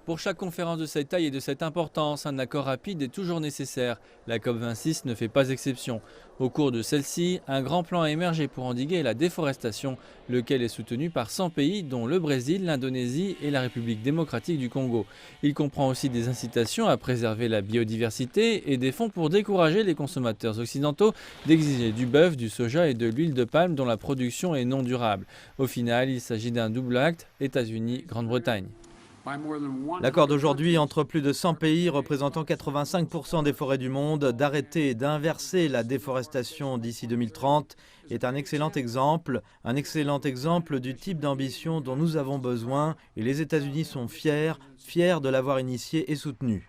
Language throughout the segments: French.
Pour chaque conférence de cette taille et de cette importance, un accord rapide est toujours nécessaire. La COP26 ne fait pas exception. Au cours de celle-ci, un grand plan a émergé pour endiguer la déforestation, lequel est soutenu par 100 pays, dont le Brésil, l'Indonésie et la République démocratique du Congo. Il comprend aussi des incitations à préserver la biodiversité et des fonds pour décourager les consommateurs occidentaux d'exiger du bœuf, du soja et de l'huile de palme dont la production est non durable. Au final, il s'agit d'un double acte, États-Unis-Grande-Bretagne. L'accord d'aujourd'hui entre plus de 100 pays représentant 85% des forêts du monde d'arrêter et d'inverser la déforestation d'ici 2030 est un excellent exemple du type d'ambition dont nous avons besoin et les États-Unis sont fiers de l'avoir initié et soutenu.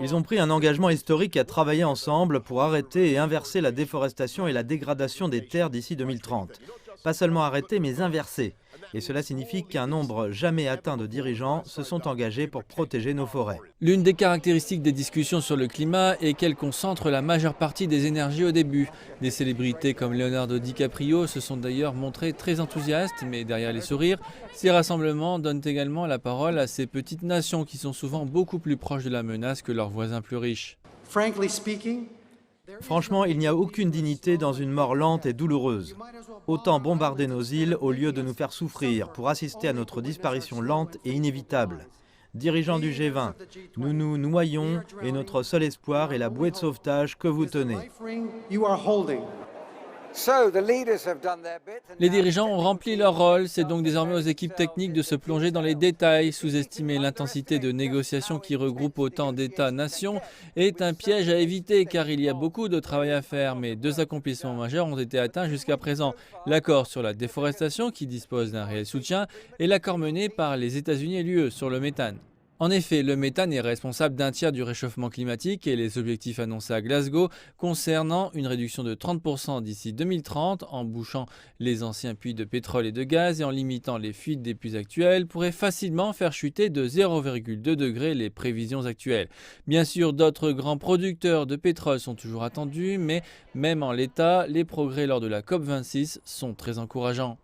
Ils ont pris un engagement historique à travailler ensemble pour arrêter et inverser la déforestation et la dégradation des terres d'ici 2030. Pas seulement arrêter, mais inverser. Et cela signifie qu'un nombre jamais atteint de dirigeants se sont engagés pour protéger nos forêts. L'une des caractéristiques des discussions sur le climat est qu'elles concentrent la majeure partie des énergies au début. Des célébrités comme Leonardo DiCaprio se sont d'ailleurs montrées très enthousiastes, mais derrière les sourires, ces rassemblements donnent également la parole à ces petites nations qui sont souvent beaucoup plus proches de la menace que leurs voisins plus riches. Franchement, il n'y a aucune dignité dans une mort lente et douloureuse. Autant bombarder nos îles au lieu de nous faire souffrir pour assister à notre disparition lente et inévitable. Dirigeants du G20, nous nous noyons et notre seul espoir est la bouée de sauvetage que vous tenez. Les dirigeants ont rempli leur rôle, c'est donc désormais aux équipes techniques de se plonger dans les détails. Sous-estimer l'intensité de négociations qui regroupent autant d'États-nations est un piège à éviter car il y a beaucoup de travail à faire. Mais deux accomplissements majeurs ont été atteints jusqu'à présent. L'accord sur la déforestation qui dispose d'un réel soutien et l'accord mené par les États-Unis et l'UE sur le méthane. En effet, le méthane est responsable d'un tiers du réchauffement climatique et les objectifs annoncés à Glasgow concernant une réduction de 30% d'ici 2030 en bouchant les anciens puits de pétrole et de gaz et en limitant les fuites des puits actuels pourraient facilement faire chuter de 0,2 degrés les prévisions actuelles. Bien sûr, d'autres grands producteurs de pétrole sont toujours attendus, mais même en l'état, les progrès lors de la COP26 sont très encourageants.